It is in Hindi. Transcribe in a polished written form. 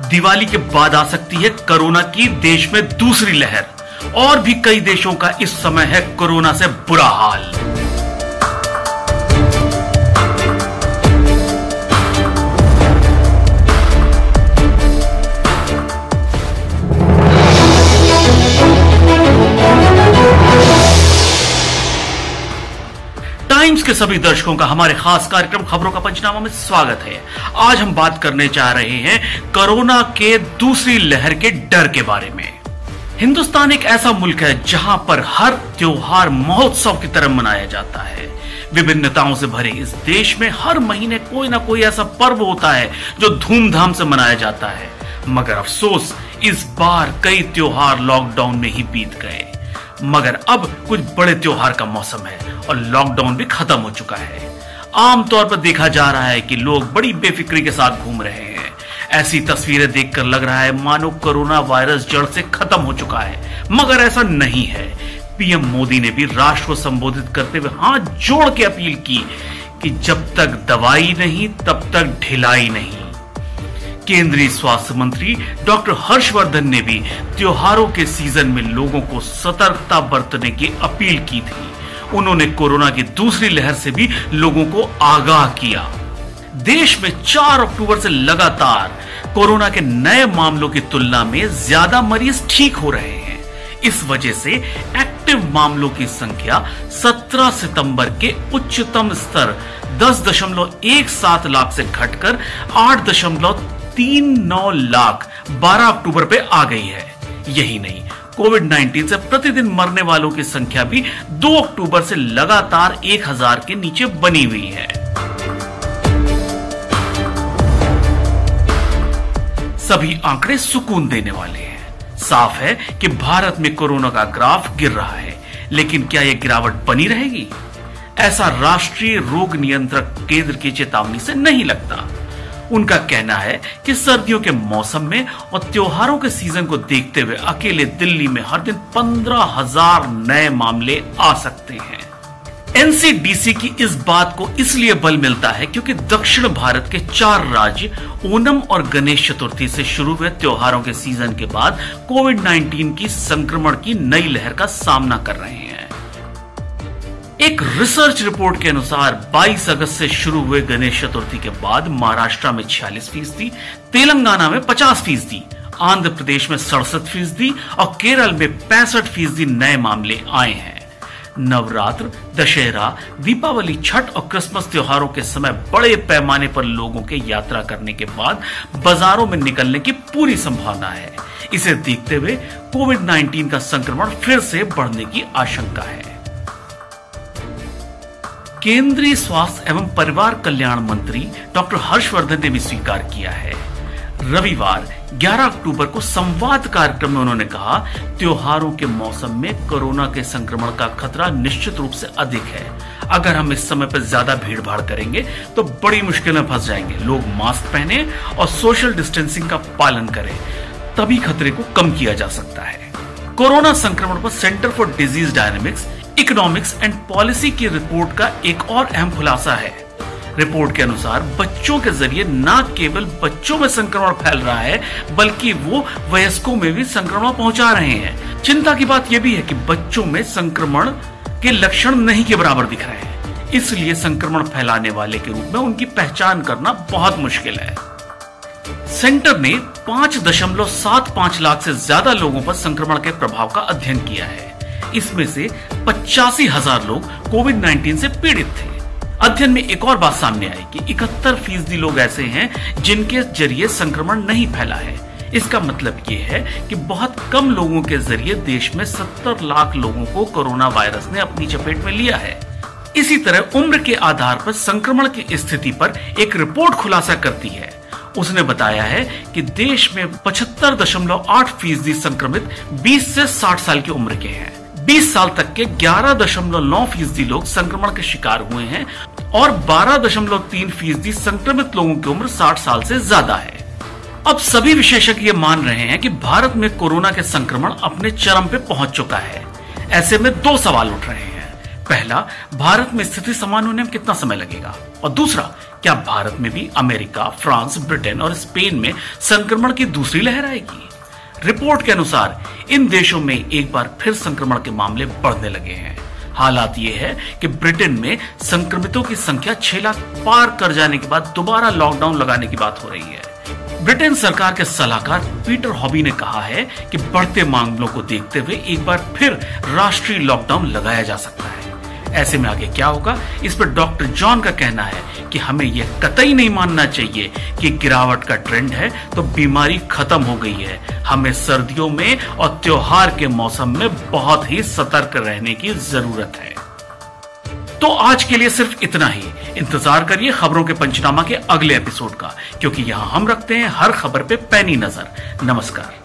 दिवाली के बाद आ सकती है कोरोना की देश में दूसरी लहर और भी कई देशों का इस समय है कोरोना से बुरा हाल। टाइम्स के सभी दर्शकों का हमारे खास कार्यक्रम खबरों का पंचनामा में स्वागत है। आज हम बात करने जा रहे हैं कोरोना के दूसरी लहर के डर के बारे में। हिंदुस्तान एक ऐसा मुल्क है जहां पर हर त्योहार महोत्सव की तरह मनाया जाता है। विभिन्नताओं से भरे इस देश में हर महीने कोई ना कोई ऐसा पर्व होता है जो धूमधाम से मनाया जाता है, मगर अफसोस इस बार कई त्योहार लॉकडाउन में ही बीत गए। मगर अब कुछ बड़े त्योहार का मौसम है और लॉकडाउन भी खत्म हो चुका है। आमतौर पर देखा जा रहा है कि लोग बड़ी बेफिक्री के साथ घूम रहे हैं। ऐसी तस्वीरें देखकर लग रहा है मानो कोरोना वायरस जड़ से खत्म हो चुका है, मगर ऐसा नहीं है। पीएम मोदी ने भी राष्ट्र को संबोधित करते हुए हाथ जोड़ के अपील की कि जब तक दवाई नहीं तब तक ढिलाई नहीं। केंद्रीय स्वास्थ्य मंत्री डॉक्टर हर्षवर्धन ने भी त्योहारों के सीजन में लोगों को सतर्कता बरतने की अपील की थी। उन्होंने कोरोना की दूसरी लहर से भी लोगों को आगाह किया। देश में 4 अक्टूबर से लगातार कोरोना के नए मामलों की तुलना में ज्यादा मरीज ठीक हो रहे हैं। इस वजह से एक्टिव मामलों की संख्या 17 सितंबर के उच्चतम स्तर 10.17 लाख से घटकर 8.39 लाख 12 अक्टूबर पे आ गई है। यही नहीं, कोविड-19 से प्रतिदिन मरने वालों की संख्या भी 2 अक्टूबर से लगातार 1000 के नीचे बनी हुई है। सभी आंकड़े सुकून देने वाले हैं। साफ है कि भारत में कोरोना का ग्राफ गिर रहा है, लेकिन क्या यह गिरावट बनी रहेगी? ऐसा राष्ट्रीय रोग नियंत्रण केंद्र की चेतावनी से नहीं लगता। उनका कहना है कि सर्दियों के मौसम में और त्योहारों के सीजन को देखते हुए अकेले दिल्ली में हर दिन 15,000 नए मामले आ सकते हैं। एनसीडीसी की इस बात को इसलिए बल मिलता है क्योंकि दक्षिण भारत के 4 राज्य ओणम और गणेश चतुर्थी से शुरू हुए त्योहारों के सीजन के बाद कोविड-19 की संक्रमण की नई लहर का सामना कर रहे हैं। एक रिसर्च रिपोर्ट के अनुसार 22 अगस्त से शुरू हुए गणेश चतुर्थी के बाद महाराष्ट्र में 46%, तेलंगाना में 50%, आंध्र प्रदेश में 67% और केरल में 65% नए मामले आए हैं। नवरात्र, दशहरा, दीपावली, छठ और क्रिसमस त्योहारों के समय बड़े पैमाने पर लोगों के यात्रा करने के बाद बाजारों में निकलने की पूरी संभावना है। इसे देखते हुए कोविड-19 का संक्रमण फिर से बढ़ने की आशंका है। केंद्रीय स्वास्थ्य एवं परिवार कल्याण मंत्री डॉक्टर हर्षवर्धन ने भी स्वीकार किया है। रविवार 11 अक्टूबर को संवाद कार्यक्रम में उन्होंने कहा, त्योहारों के मौसम में कोरोना के संक्रमण का खतरा निश्चित रूप से अधिक है। अगर हम इस समय पर ज्यादा भीड़ भाड़ करेंगे तो बड़ी मुश्किल में फंस जाएंगे। लोग मास्क पहने और सोशल डिस्टेंसिंग का पालन करें, तभी खतरे को कम किया जा सकता है। कोरोना संक्रमण पर centre for disease dynamics, economics and policy की रिपोर्ट का एक और अहम खुलासा है। रिपोर्ट के अनुसार बच्चों के जरिए न केवल बच्चों में संक्रमण फैल रहा है, बल्कि वो वयस्कों में भी संक्रमण पहुंचा रहे हैं। चिंता की बात यह भी है कि बच्चों में संक्रमण के लक्षण नहीं के बराबर दिख रहे हैं, इसलिए संक्रमण फैलाने वाले के रूप में उनकी पहचान करना बहुत मुश्किल है। सेंटर ने 5.75 लाख से ज्यादा लोगों पर संक्रमण के प्रभाव का अध्ययन किया है। इसमें से 85,000 लोग कोविड-19 से पीड़ित थे। अध्ययन में एक और बात सामने आई कि 71% लोग ऐसे हैं जिनके जरिए संक्रमण नहीं फैला है। इसका मतलब ये है कि बहुत कम लोगों के जरिए देश में 70 लाख लोगों को कोरोना वायरस ने अपनी चपेट में लिया है। इसी तरह उम्र के आधार पर संक्रमण की स्थिति पर एक रिपोर्ट खुलासा करती है। उसने बताया है कि देश में 75.8% संक्रमित 20 से 60 साल की उम्र के हैं। 20 साल तक के 11.9% लोग संक्रमण के शिकार हुए हैं और 12.3% संक्रमित लोगों की उम्र 60 साल से ज्यादा है। अब सभी विशेषज्ञ मान रहे हैं कि भारत में कोरोना के संक्रमण अपने चरम पे पहुंच चुका है। ऐसे में 2 सवाल उठ रहे हैं। पहला, भारत में स्थिति सामान्य होने में कितना समय लगेगा, और दूसरा, क्या भारत में भी अमेरिका, फ्रांस, ब्रिटेन और स्पेन में संक्रमण की दूसरी लहर आएगी। रिपोर्ट के अनुसार इन देशों में एक बार फिर संक्रमण के मामले बढ़ने लगे हैं। हालात ये है कि ब्रिटेन में संक्रमितों की संख्या 6 लाख पार कर जाने के बाद दोबारा लॉकडाउन लगाने की बात हो रही है। ब्रिटेन सरकार के सलाहकार पीटर हॉबी ने कहा है कि बढ़ते मामलों को देखते हुए एक बार फिर राष्ट्रीय लॉकडाउन लगाया जा सकता है। ऐसे में आगे क्या होगा, इस पर डॉक्टर जॉन का कहना है कि हमें यह कतई नहीं मानना चाहिए कि गिरावट का ट्रेंड है तो बीमारी खत्म हो गई है। हमें सर्दियों में और त्योहार के मौसम में बहुत ही सतर्क रहने की जरूरत है। तो आज के लिए सिर्फ इतना ही। इंतजार करिए खबरों के पंचनामा के अगले एपिसोड का, क्योंकि यहां हम रखते हैं हर खबर पे पैनी नजर। नमस्कार।